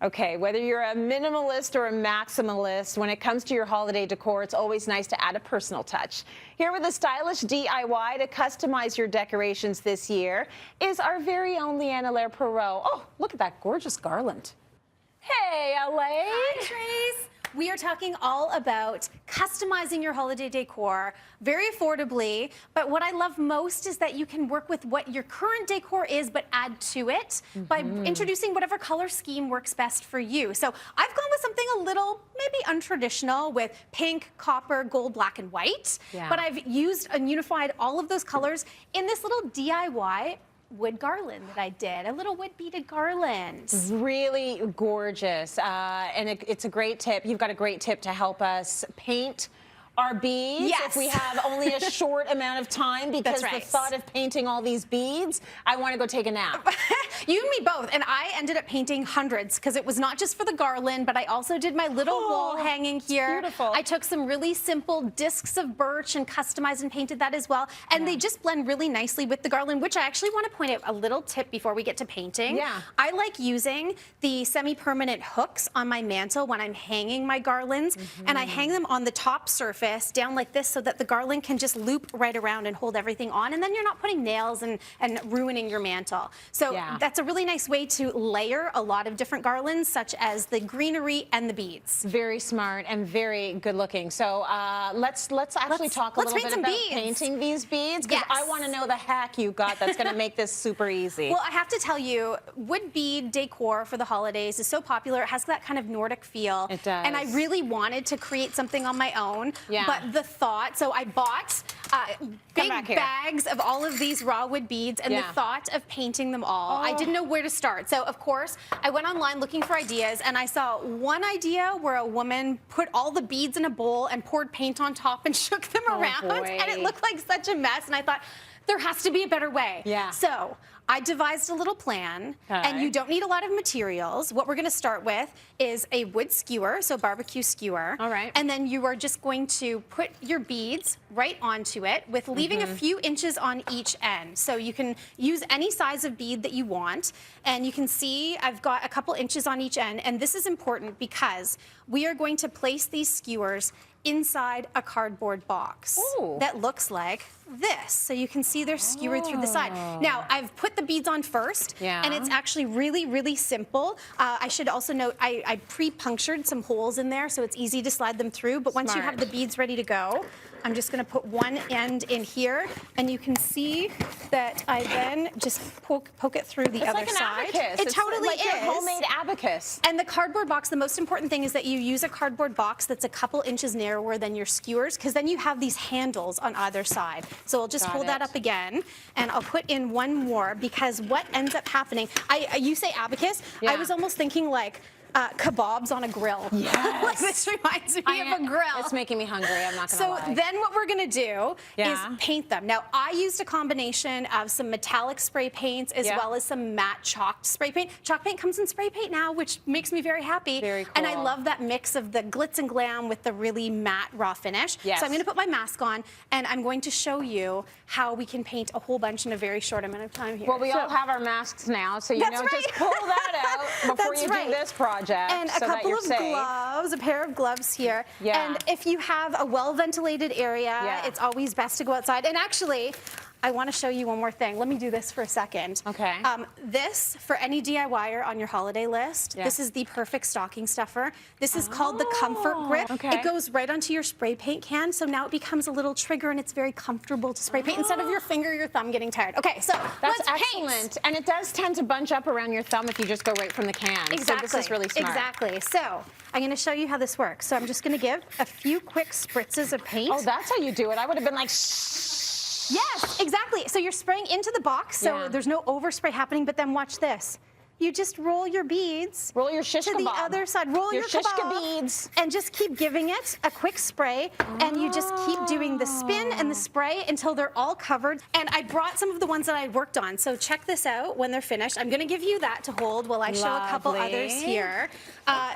Okay, whether you're a minimalist or a maximalist, when it comes to your holiday decor, it's always nice to add a personal touch. Here with a stylish DIY to customize your decorations this year is our very own Leigh Ann Allaire Perrault. Oh, look at that gorgeous garland. Hey, Allaire. Hi, Trace. We are talking all about customizing your holiday decor very affordably, but what I love most is that you can work with what your current decor is, but add to it by introducing whatever color scheme works best for you. So I've gone with something a little maybe untraditional with pink, copper, gold, black, and white, but I've used and unified all of those colors in this little DIY wood garland that I did, a little wood beaded garland. Really gorgeous, and it's a great tip. You've got a great tip to help us paint our beads if we have only a short amount of time, because the thought of painting all these beads, I want to go take a nap. You and me both, and I ended up painting hundreds because it was not just for the garland, but I also did my little wall hanging here. Beautiful. I took some really simple discs of birch and customized and painted that as well, and they just blend really nicely with the garland, which I actually want to point out a little tip before we get to painting. I like using the semi-permanent hooks on my mantle when I'm hanging my garlands, and I hang them on the top surface down like this so that the garland can just loop right around and hold everything on, and then you're not putting nails and ruining your mantle. So that's a really nice way to layer a lot of different garlands, such as the greenery and the beads. Very smart and very good looking. So let's actually talk a little bit about painting these beads, because I want to know the hack you got that's going to make this super easy. Well, I have to tell you, wood bead decor for the holidays is so popular. It has that kind of Nordic feel. It does. And I really wanted to create something on my own. But the thought, so I bought big bags of all of these raw wood beads, and the thought of painting them all, I didn't know where to start. So of course, I went online looking for ideas, and I saw one idea where a woman put all the beads in a bowl and poured paint on top and shook them around, and it looked like such a mess, and I thought, there has to be a better way. So I devised a little plan, and you don't need a lot of materials. What we're going to start with is a wood skewer, so barbecue skewer. And then you are just going to put your beads right onto it, with leaving a few inches on each end. So you can use any size of bead that you want, and you can see I've got a couple inches on each end, and this is important because we are going to place these skewers inside a cardboard box that looks like this. So you can see they're skewered through the side. Now, I've put the beads on first, and it's actually really, really simple. I should also note I pre-punctured some holes in there, so it's easy to slide them through. But once you have the beads ready to go, I'm just going to put one end in here, and you can see that I then just poke it through the other side. It's like an abacus. It totally is. Your homemade abacus. And the cardboard box, the most important thing is that you use a cardboard box that's a couple inches narrower than your skewers, because then you have these handles on either side. So I'll just hold that up again, and I'll put in one more, because what ends up happening, you say abacus, I was almost thinking like kebabs on a grill. Like, this reminds me of a grill. It's making me hungry, I'm not gonna lie. So then what we're gonna do is paint them. Now, I used a combination of some metallic spray paints as well as some matte chalked spray paint. Chalk paint comes in spray paint now, which makes me very happy. Very cool. And I love that mix of the glitz and glam with the really matte raw finish. So I'm gonna put my mask on, and I'm going to show you how we can paint a whole bunch in a very short amount of time here. Well, we all have our masks now, so you know, just pull that out before you do this project. And a couple of gloves, a pair of gloves here. And if you have a well-ventilated area, it's always best to go outside. And actually, I want to show you one more thing. Let me do this for a second. This, for any DIYer on your holiday list, this is the perfect stocking stuffer. This is called the Comfort Grip. It goes right onto your spray paint can, so now it becomes a little trigger, and it's very comfortable to spray paint instead of your finger or your thumb getting tired. Okay, so that's excellent. And it does tend to bunch up around your thumb if you just go right from the can. So this is really smart. Exactly. So I'm going to show you how this works. So I'm just going to give a few quick spritzes of paint. Oh, that's how you do it. I would have been like, yes, exactly. So you're spraying into the box, so there's no overspray happening, but then watch this. You just roll your beads to the other side. Roll your shishka beads. And just keep giving it a quick spray. And you just keep doing the spin and the spray until they're all covered. And I brought some of the ones that I worked on. So check this out when they're finished. I'm going to give you that to hold while I show a couple others here.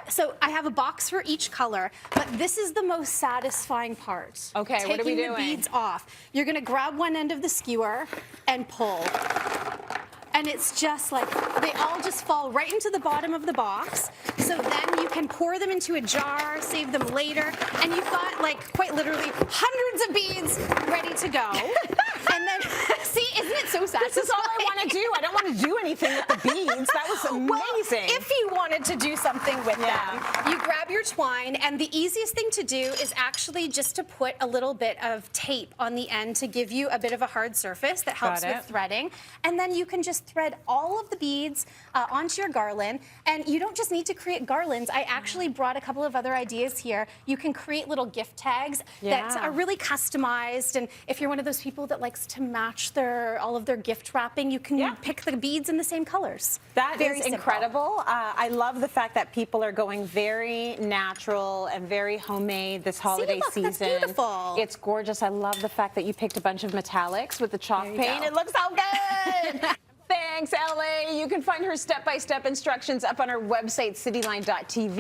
So I have a box for each color. But this is the most satisfying part. Okay, what are we doing? Taking the beads off. You're going to grab one end of the skewer and pull. and it's just like, they all just fall right into the bottom of the box. So then you can pour them into a jar, save them later, and you've got like quite literally hundreds of beads ready to go. And then, see, isn't it so satisfying? This is all I want to do. I don't want to do anything with the beads. That was amazing. Well, if you wanted to do something with them, you grab your twine, and the easiest thing to do is actually just to put a little bit of tape on the end to give you a bit of a hard surface that helps with threading. And then you can just thread all of the beads onto your garland. And you don't just need to create garlands. I actually brought a couple of other ideas here. You can create little gift tags that are really customized. And if you're one of those people that likes to match all of their gift wrapping, you can pick the beads in the same colors. That is incredible. I love the fact that people are going very natural and very homemade this holiday season. That's beautiful. It's gorgeous. I love the fact that you picked a bunch of metallics with the chalk paint. It looks so good. Thanks, LA. You can find her step-by-step instructions up on her website, cityline.tv.